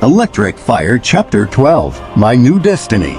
Electric Fire Chapter 12 My New Destiny.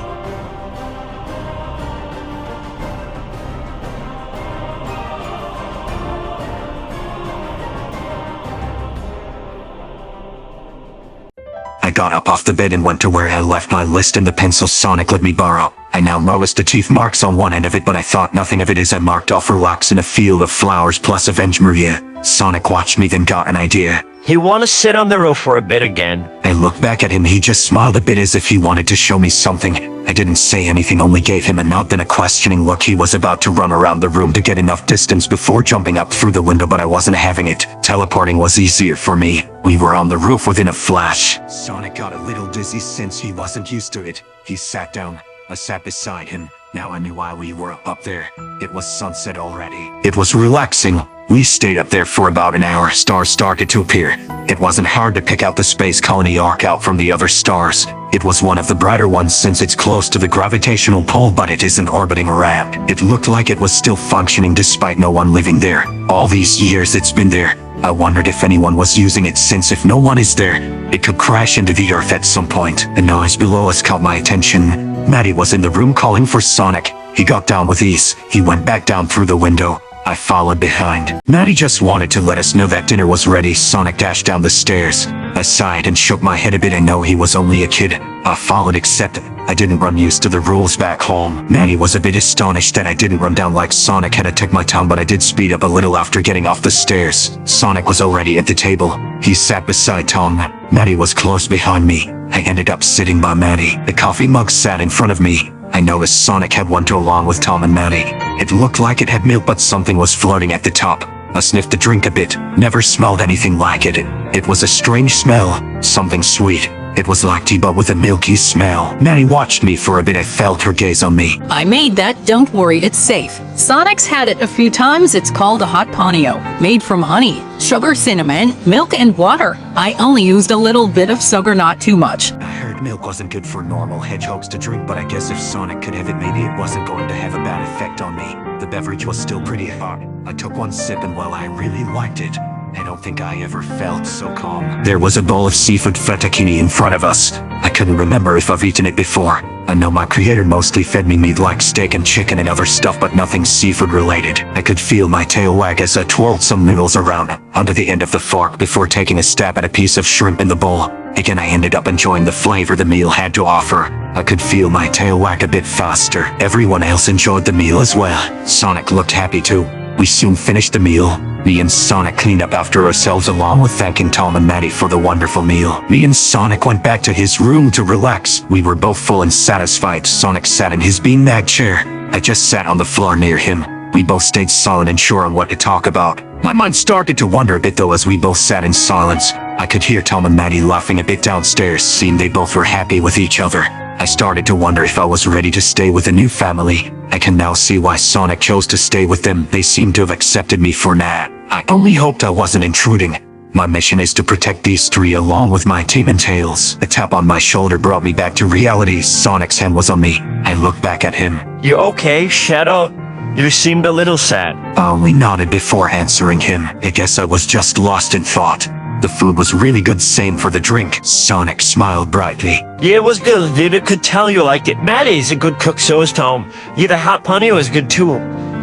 I got up off the bed and went to where I left my list and the pencil Sonic let me borrow. I now noticed the teeth marks on one end of it, but I thought nothing of it as I marked off relax in a field of flowers plus avenge Maria. Sonic watched me, then got an idea. You want to sit on the roof for a bit again? I looked back at him. He just smiled a bit as if he wanted to show me something. I didn't say anything, only gave him a nod, then a questioning look. He was about to run around the room to get enough distance before jumping up through the window, but I wasn't having it. Teleporting was easier for me. We were on the roof within a flash. Sonic got a little dizzy since he wasn't used to it. He sat down. I sat beside him. Now I knew why we were up there. It was sunset already. It was relaxing. We stayed up there for about an hour. Stars started to appear. It wasn't hard to pick out the space colony arc out from the other stars. It was one of the brighter ones since it's close to the gravitational pole, but it isn't orbiting around. It looked like it was still functioning despite no one living there. All these years it's been there. I wondered if anyone was using it, since if no one is there, it could crash into the earth at some point. A noise below us caught my attention. Maddie was in the room calling for Sonic. He got down with ease. He went back down through the window. I followed behind. Maddie just wanted to let us know that dinner was ready. Sonic dashed down the stairs. I sighed and shook my head a bit. I know he was only a kid. I followed, except I didn't run used to the rules back home. Maddie was a bit astonished that I didn't run down like Sonic had to take my time, but I did speed up a little after getting off the stairs. Sonic was already at the table. He sat beside Tom. Maddie was close behind me. I ended up sitting by Maddie. The coffee mug sat in front of me. I noticed Sonic had one to along with Tom and Maddie. It looked like it had milk, but something was floating at the top. I sniffed the drink a bit. Never smelled anything like it. It was a strange smell. Something sweet. It was like tea, but with a milky smell. Maddie watched me for a bit. I felt her gaze on me. I made that, don't worry, it's safe. Sonic's had it a few times. It's called a hot ponio, made from honey, sugar, cinnamon, milk, and water. I only used a little bit of sugar, not too much. I heard milk wasn't good for normal hedgehogs to drink, but I guess if Sonic could have it, maybe it wasn't going to have a bad effect on me. The beverage was still pretty hot. I took one sip, and well, I really liked it. I don't think I ever felt so calm. There was a bowl of seafood fettuccine in front of us. I couldn't remember if I've eaten it before. I know my creator mostly fed me meat like steak and chicken and other stuff, but nothing seafood related. I could feel my tail wag as I twirled some noodles around under the end of the fork before taking a stab at a piece of shrimp in the bowl. Again, I ended up enjoying the flavor the meal had to offer. I could feel my tail wag a bit faster. Everyone else enjoyed the meal as well. Sonic looked happy too. We soon finished the meal. Me and Sonic cleaned up after ourselves, along with thanking Tom and Maddie for the wonderful meal. Me and Sonic went back to his room to relax. We were both full and satisfied. Sonic sat in his beanbag chair. I just sat on the floor near him. We both stayed silent and sure on what to talk about. My mind started to wander a bit though as we both sat in silence. I could hear Tom and Maddie laughing a bit downstairs. Seemed they both were happy with each other. I started to wonder if I was ready to stay with a new family. I can now see why Sonic chose to stay with them. They seem to have accepted me for now. I only hoped I wasn't intruding. My mission is to protect these three along with my team and Tails. A tap on my shoulder brought me back to reality. Sonic's hand was on me. I looked back at him. You okay, Shadow? You seemed a little sad. I only nodded before answering him. I guess I was just lost in thought. The food was really good, same for the drink. Sonic smiled brightly. Yeah, it was good, dude. I could tell you liked it. Maddie's a good cook, so is Tom. Yeah, the hot ponio is good too.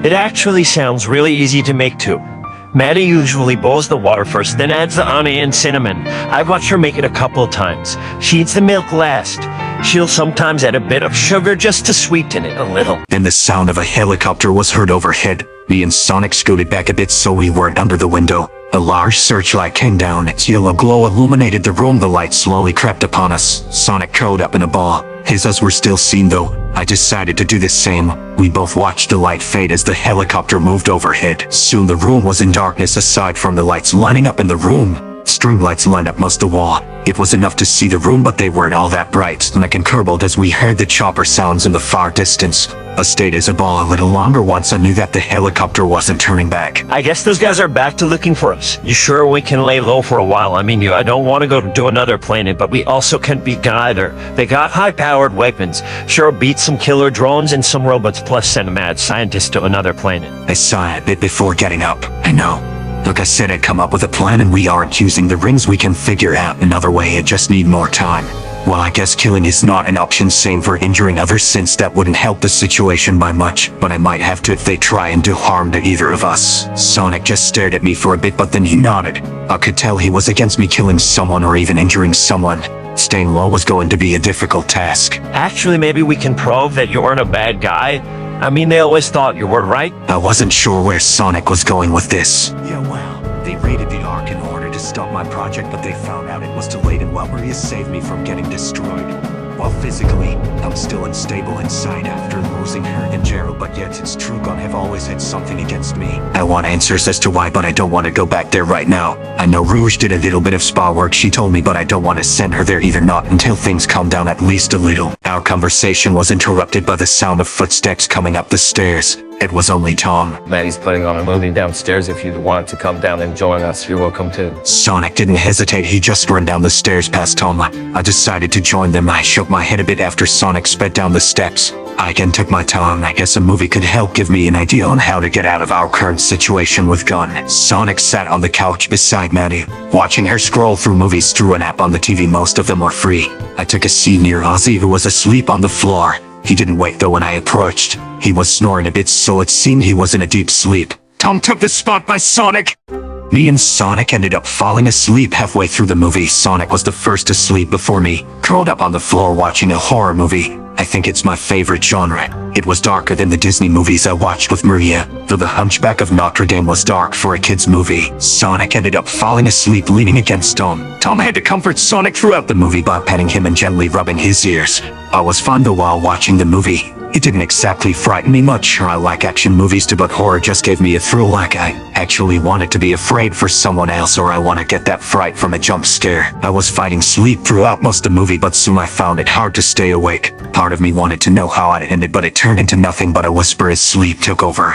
It actually sounds really easy to make too. Maddie usually boils the water first, then adds the honey and cinnamon. I've watched her make it a couple of times. She eats the milk last. She'll sometimes add a bit of sugar just to sweeten it a little. Then the sound of a helicopter was heard overhead. Me and Sonic scooted back a bit so we weren't under the window. A large searchlight came down. Its yellow glow illuminated the room. The light slowly crept upon us. Sonic curled up in a ball. His eyes were still seen though. I decided to do the same. We both watched the light fade as the helicopter moved overhead. Soon the room was in darkness aside from the lights lining up in the room. String lights lined up most of the wall. It was enough to see the room, but they weren't all that bright. Sonic and curbled as we heard the chopper sounds in the far distance. I stayed as a ball a little longer once I knew that the helicopter wasn't turning back. I guess those guys are back to looking for us. You sure we can lay low for a while? I mean, I don't want to go to another planet, but we also can't beat either. They got high-powered weapons. Sure beat some killer drones and some robots, plus send a mad scientist to another planet. I sighed a bit before getting up. I know. Look, I said I'd come up with a plan and we aren't using the rings. We can figure out another way, I just need more time. Well, I guess killing is not an option, same for injuring others, since that wouldn't help the situation by much, but I might have to if they try and do harm to either of us. Sonic just stared at me for a bit, but then he nodded. I could tell he was against me killing someone or even injuring someone. Staying low was going to be a difficult task. Actually, maybe we can prove that you weren't a bad guy. I mean, they always thought you were, right? I wasn't sure where Sonic was going with this. Yeah, well, they raided the Ark in order to stop my project, but they found out it was too late, and while Maria saved me from getting destroyed. While physically, I'm still unstable inside after losing her and Gerald, but yet it's true God have always had something against me. I want answers as to why, but I don't want to go back there right now. I know Rouge did a little bit of spa work, she told me, but I don't want to send her there either, not until things calm down at least a little. Our conversation was interrupted by the sound of footsteps coming up the stairs. It was only Tom. Maddie's putting on a movie downstairs. If you want to come down and join us, you're welcome to. Sonic didn't hesitate, he just ran down the stairs past Tom. I decided to join them. I shook my head a bit after Sonic sped down the steps. I again took my time. I guess a movie could help give me an idea on how to get out of our current situation with Gun. Sonic sat on the couch beside Maddie, watching her scroll through movies through an app on the TV. Most of them were free. I took a seat near Ozzy, who was asleep on the floor. He didn't wake though when I approached. He was snoring a bit, so it seemed he was in a deep sleep. Tom took the spot by Sonic. Me and Sonic ended up falling asleep halfway through the movie. Sonic was the first to sleep before me, curled up on the floor watching a horror movie. I think it's my favorite genre. It was darker than the Disney movies I watched with Maria, though The Hunchback of Notre Dame was dark for a kid's movie. Sonic ended up falling asleep leaning against Tom. Tom had to comfort Sonic throughout the movie by petting him and gently rubbing his ears. I was fine though while watching the movie. It didn't exactly frighten me much. I like action movies too, but horror just gave me a thrill, like I actually wanted to be afraid for someone else, or I want to get that fright from a jump scare. I was fighting sleep throughout most of the movie, but soon I found it hard to stay awake. Part of me wanted to know how it ended, but it turned into nothing but a whisper as sleep took over.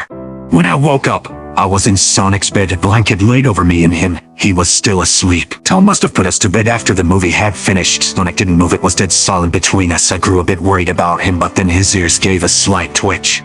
When I woke up, I was in Sonic's bed, a blanket laid over me and him. He was still asleep. Tom must have put us to bed after the movie had finished. Sonic didn't move, it was dead silent between us. I grew a bit worried about him, but then his ears gave a slight twitch.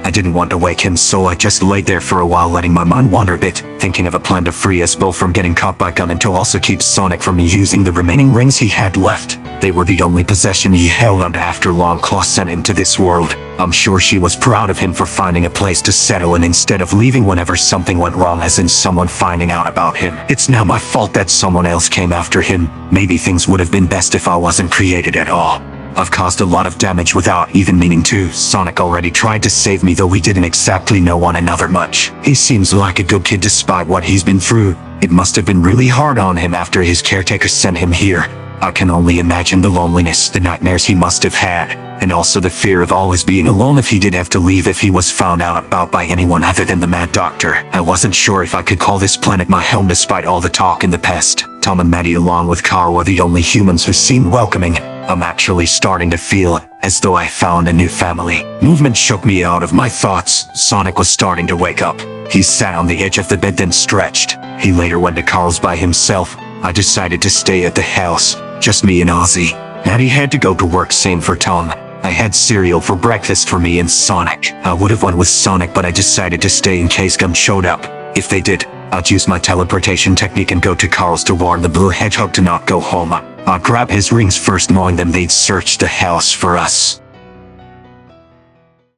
I didn't want to wake him, so I just laid there for a while, letting my mind wander a bit, thinking of a plan to free us both from getting caught by Gun and to also keep Sonic from using the remaining rings he had left. They were the only possession he held on after Longclaw sent him to this world. I'm sure she was proud of him for finding a place to settle in instead of leaving whenever something went wrong, as in someone finding out about him. It's now my fault that someone else came after him. Maybe things would have been best if I wasn't created at all. I've caused a lot of damage without even meaning to. Sonic already tried to save me, though we didn't exactly know one another much. He seems like a good kid despite what he's been through. It must have been really hard on him after his caretaker sent him here. I can only imagine the loneliness, the nightmares he must have had, and also the fear of always being alone if he did have to leave, if he was found out about by anyone other than the Mad Doctor. I wasn't sure if I could call this planet my home despite all the talk in the past. Tom and Maddie along with Carl were the only humans who seemed welcoming. I'm actually starting to feel as though I found a new family. Movement shook me out of my thoughts. Sonic was starting to wake up. He sat on the edge of the bed, then stretched. He later went to Carl's by himself. I decided to stay at the house, just me and Ozzy. Maddie had to go to work, same for Tom. I had cereal for breakfast for me and Sonic. I would have went with Sonic, but I decided to stay in case Gun showed up. If they did, I'd use my teleportation technique and go to Carl's to warn the Blue Hedgehog to not go home. I'd grab his rings first, knowing them they'd search the house for us.